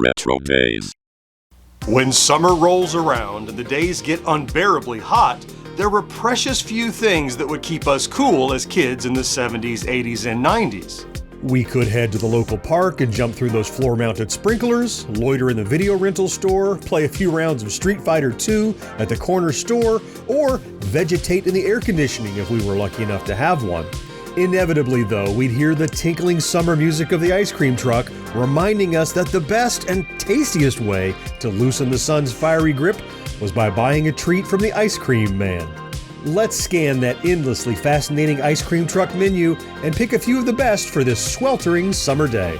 RetroDaze. When summer rolls around and the days get unbearably hot, there were precious few things that would keep us cool as kids in the 70s, 80s, and 90s. We could head to the local park and jump through those floor-mounted sprinklers, loiter in the video rental store, play a few rounds of Street Fighter II at the corner store, or vegetate in the air conditioning if we were lucky enough to have one. Inevitably, though, we'd hear the tinkling summer music of the ice cream truck, reminding us that the best and tastiest way to loosen the sun's fiery grip was by buying a treat from the ice cream man. Let's scan that endlessly fascinating ice cream truck menu and pick a few of the best for this sweltering summer day.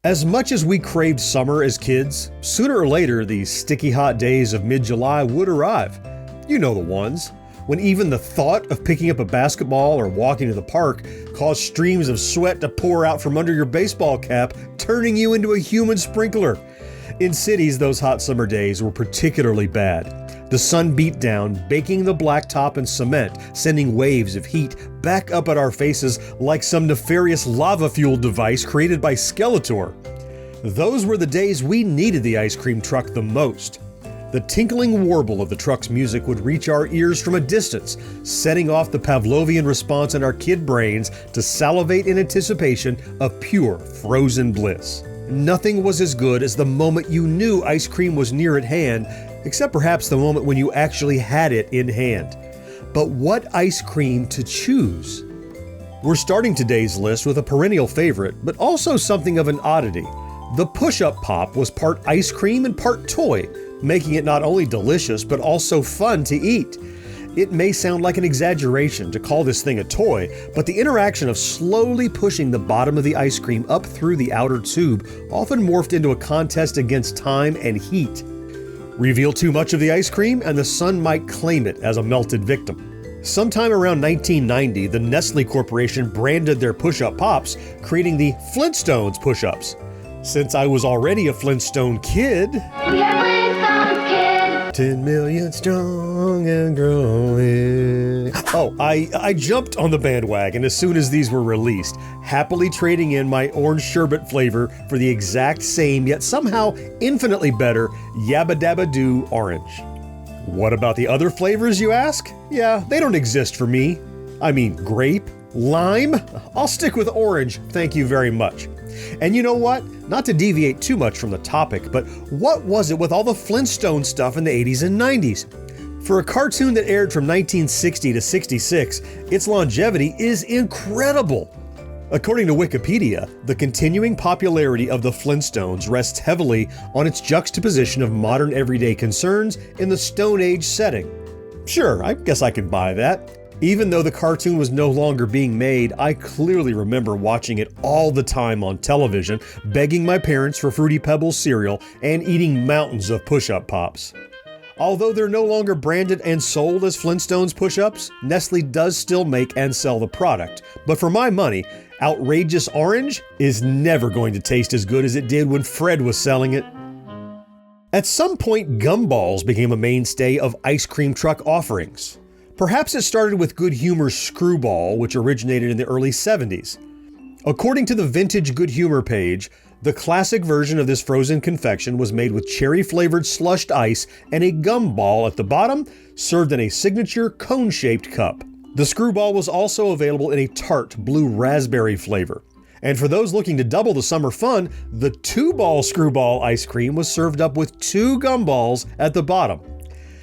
As much as we craved summer as kids, sooner or later the sticky hot days of mid-July would arrive. You know the ones. When even the thought of picking up a basketball or walking to the park caused streams of sweat to pour out from under your baseball cap, turning you into a human sprinkler. In cities, those hot summer days were particularly bad. The sun beat down, baking the blacktop and cement, sending waves of heat back up at our faces like some nefarious lava-fueled device created by Skeletor. Those were the days we needed the ice cream truck the most. The tinkling warble of the truck's music would reach our ears from a distance, setting off the Pavlovian response in our kid brains to salivate in anticipation of pure frozen bliss. Nothing was as good as the moment you knew ice cream was near at hand, except perhaps the moment when you actually had it in hand. But what ice cream to choose? We're starting today's list with a perennial favorite, but also something of an oddity. The push-up pop was part ice cream and part toy, making it not only delicious, but also fun to eat. It may sound like an exaggeration to call this thing a toy, but the interaction of slowly pushing the bottom of the ice cream up through the outer tube often morphed into a contest against time and heat. Reveal too much of the ice cream, and the sun might claim it as a melted victim. Sometime around 1990, the Nestle Corporation branded their push-up pops, creating the Flintstones push-ups. Since I was already a Flintstone kid, 10 million strong and growing. I jumped on the bandwagon as soon as these were released, happily trading in my orange sherbet flavor for the exact same yet somehow infinitely better Yabba Dabba Doo orange. What about the other flavors, you ask? Yeah, they don't exist for me. I mean, grape, lime? I'll stick with orange, thank you very much. And you know what? Not to deviate too much from the topic, but what was it with all the Flintstone stuff in the 80s and 90s? For a cartoon that aired from 1960 to 66, its longevity is incredible. According to Wikipedia, the continuing popularity of the Flintstones rests heavily on its juxtaposition of modern everyday concerns in the Stone Age setting. Sure, I guess I can buy that. Even though the cartoon was no longer being made, I clearly remember watching it all the time on television, begging my parents for Fruity Pebbles cereal, and eating mountains of push-up pops. Although they're no longer branded and sold as Flintstones push-ups, Nestle does still make and sell the product. But for my money, Outrageous Orange is never going to taste as good as it did when Fred was selling it. At some point, gumballs became a mainstay of ice cream truck offerings. Perhaps it started with Good Humor's Screwball, which originated in the early 70s. According to the Vintage Good Humor page, the classic version of this frozen confection was made with cherry-flavored slushed ice and a gumball at the bottom, served in a signature cone-shaped cup. The Screwball was also available in a tart blue raspberry flavor. And for those looking to double the summer fun, the two-ball Screwball ice cream was served up with 2 gumballs at the bottom.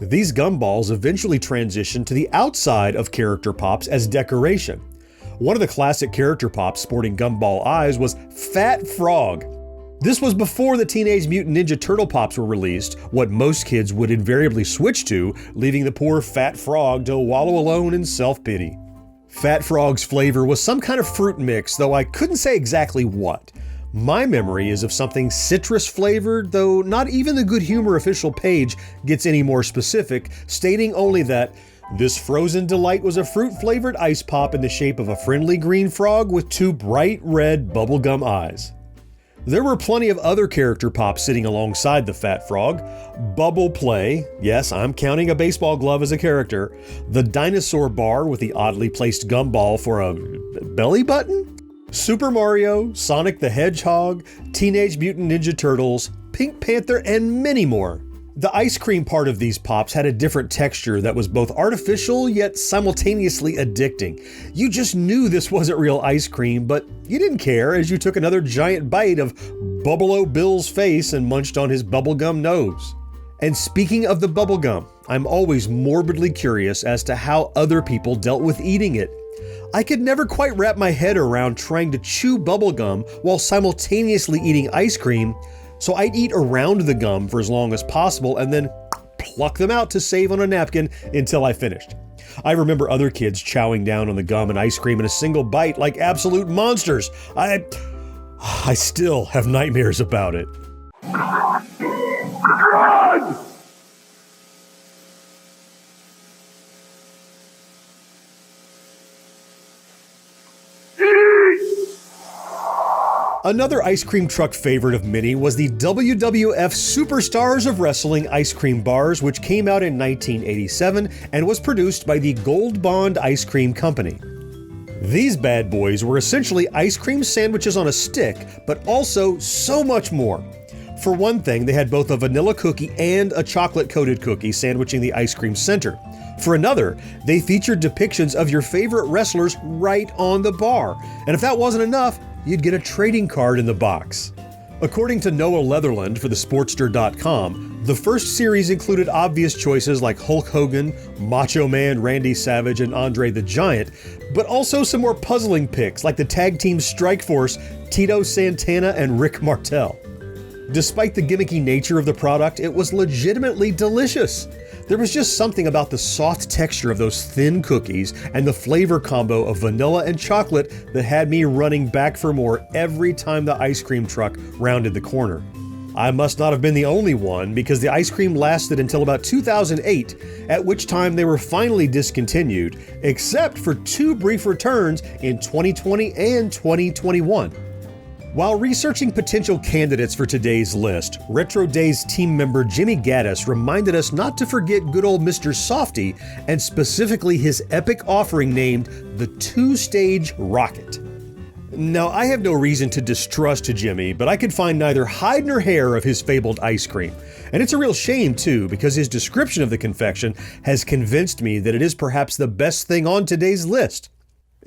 These gumballs eventually transitioned to the outside of Character Pops as decoration. One of the classic Character Pops sporting gumball eyes was Fat Frog. This was before the Teenage Mutant Ninja Turtle Pops were released, what most kids would invariably switch to, leaving the poor Fat Frog to wallow alone in self-pity. Fat Frog's flavor was some kind of fruit mix, though I couldn't say exactly what. My memory is of something citrus flavored, though not even the Good Humor official page gets any more specific, stating only that this frozen delight was a fruit-flavored ice pop in the shape of a friendly green frog with 2 bright red bubblegum eyes. There were plenty of other character pops sitting alongside the Fat Frog. Bubble Play, yes, I'm counting a baseball glove as a character. The Dinosaur Bar with the oddly placed gumball for a belly button? Super Mario, Sonic the Hedgehog, Teenage Mutant Ninja Turtles, Pink Panther, and many more. The ice cream part of these pops had a different texture that was both artificial yet simultaneously addicting. You just knew this wasn't real ice cream, but you didn't care as you took another giant bite of Bubble-O Bill's face and munched on his bubblegum nose. And speaking of the bubblegum, I'm always morbidly curious as to how other people dealt with eating it. I could never quite wrap my head around trying to chew bubblegum while simultaneously eating ice cream, so I'd eat around the gum for as long as possible and then pluck them out to save on a napkin until I finished. I remember other kids chowing down on the gum and ice cream in a single bite like absolute monsters. I still have nightmares about it. Another ice cream truck favorite of many was the WWF Superstars of Wrestling ice cream bars, which came out in 1987 and was produced by the Gold Bond Ice Cream Company. These bad boys were essentially ice cream sandwiches on a stick, but also so much more. For one thing, they had both a vanilla cookie and a chocolate-coated cookie sandwiching the ice cream center. For another, they featured depictions of your favorite wrestlers right on the bar. And if that wasn't enough, you'd get a trading card in the box. According to Noah Leatherland for thesportster.com, the first series included obvious choices like Hulk Hogan, Macho Man Randy Savage, and Andre the Giant, but also some more puzzling picks like the tag team Strikeforce, Tito Santana and Rick Martel. Despite the gimmicky nature of the product, it was legitimately delicious. There was just something about the soft texture of those thin cookies and the flavor combo of vanilla and chocolate that had me running back for more every time the ice cream truck rounded the corner. I must not have been the only one, because the ice cream lasted until about 2008, at which time they were finally discontinued, except for two brief returns in 2020 and 2021. While researching potential candidates for today's list, RetroDaze team member Jimmy Gaddis reminded us not to forget good old Mr. Softy, and specifically his epic offering named the two-stage rocket. Now, I have no reason to distrust Jimmy, but I could find neither hide nor hair of his fabled ice cream. And it's a real shame too, because his description of the confection has convinced me that it is perhaps the best thing on today's list.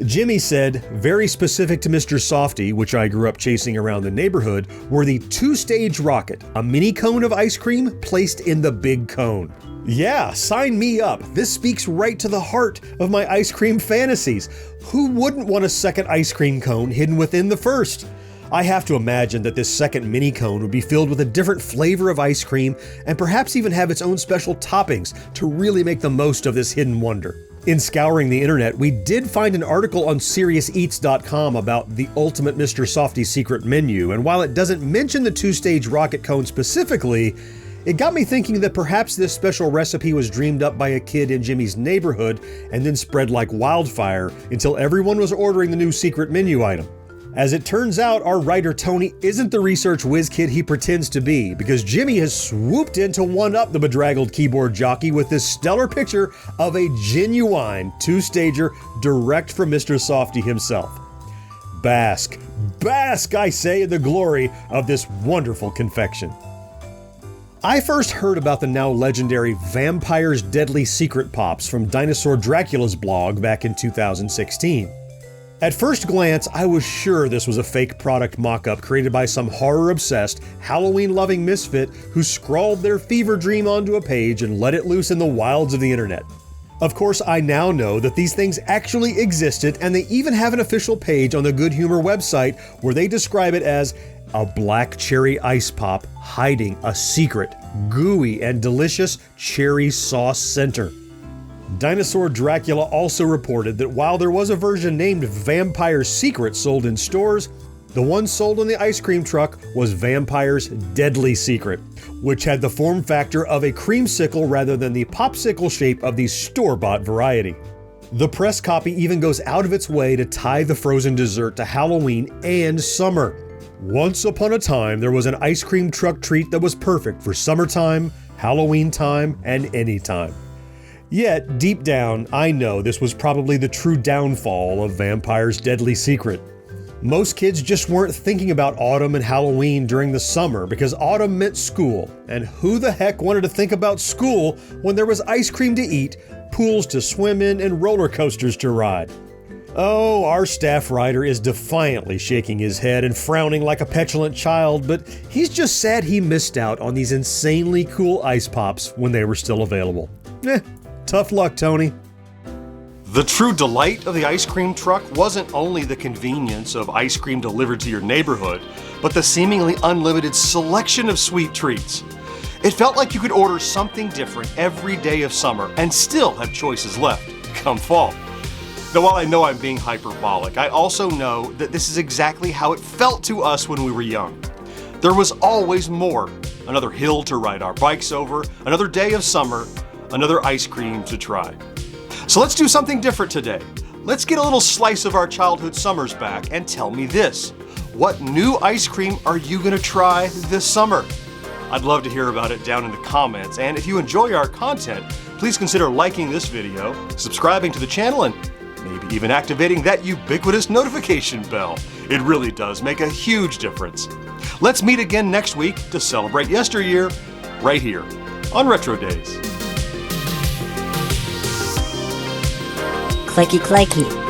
Jimmy said, very specific to Mr. Softy, which I grew up chasing around the neighborhood, were the two-stage rocket, a mini cone of ice cream placed in the big cone. Yeah, sign me up. This speaks right to the heart of my ice cream fantasies. Who wouldn't want a second ice cream cone hidden within the first? I have to imagine that this second mini cone would be filled with a different flavor of ice cream and perhaps even have its own special toppings to really make the most of this hidden wonder. In scouring the internet, we did find an article on SeriousEats.com about the ultimate Mr. Softy secret menu, and while it doesn't mention the two-stage rocket cone specifically, it got me thinking that perhaps this special recipe was dreamed up by a kid in Jimmy's neighborhood and then spread like wildfire until everyone was ordering the new secret menu item. As it turns out, our writer Tony isn't the research whiz kid he pretends to be, because Jimmy has swooped in to one-up the bedraggled keyboard jockey with this stellar picture of a genuine two-stager direct from Mr. Softy himself. Bask, I say, in the glory of this wonderful confection. I first heard about the now legendary Vampire's Deadly Secret Pops from Dinosaur Dracula's blog back in 2016. At first glance, I was sure this was a fake product mock-up created by some horror-obsessed, Halloween-loving misfit who scrawled their fever dream onto a page and let it loose in the wilds of the internet. Of course, I now know that these things actually existed, and they even have an official page on the Good Humor website where they describe it as a black cherry ice pop hiding a secret, gooey, and delicious cherry sauce center. Dinosaur Dracula also reported that while there was a version named Vampire's Secret sold in stores, the one sold on the ice cream truck was Vampire's Deadly Secret, which had the form factor of a creamsicle rather than the popsicle shape of the store-bought variety. The press copy even goes out of its way to tie the frozen dessert to Halloween and summer. Once upon a time, there was an ice cream truck treat that was perfect for summertime, Halloween time, and any time. Yet, deep down, I know this was probably the true downfall of Vampire's deadly secret. Most kids just weren't thinking about autumn and Halloween during the summer because autumn meant school, and who the heck wanted to think about school when there was ice cream to eat, pools to swim in, and roller coasters to ride? Oh, our staff writer is defiantly shaking his head and frowning like a petulant child, but he's just sad he missed out on these insanely cool ice pops when they were still available. Tough luck, Tony. The true delight of the ice cream truck wasn't only the convenience of ice cream delivered to your neighborhood, but the seemingly unlimited selection of sweet treats. It felt like you could order something different every day of summer and still have choices left come fall. Now, while I know I'm being hyperbolic, I also know that this is exactly how it felt to us when we were young. There was always more. Another hill to ride our bikes over, another day of summer, another ice cream to try. So let's do something different today. Let's get a little slice of our childhood summers back and tell me this. What new ice cream are you gonna try this summer? I'd love to hear about it down in the comments, and if you enjoy our content, please consider liking this video, subscribing to the channel, and maybe even activating that ubiquitous notification bell. It really does make a huge difference. Let's meet again next week to celebrate yesteryear right here on RetroDaze. Clicky clicky.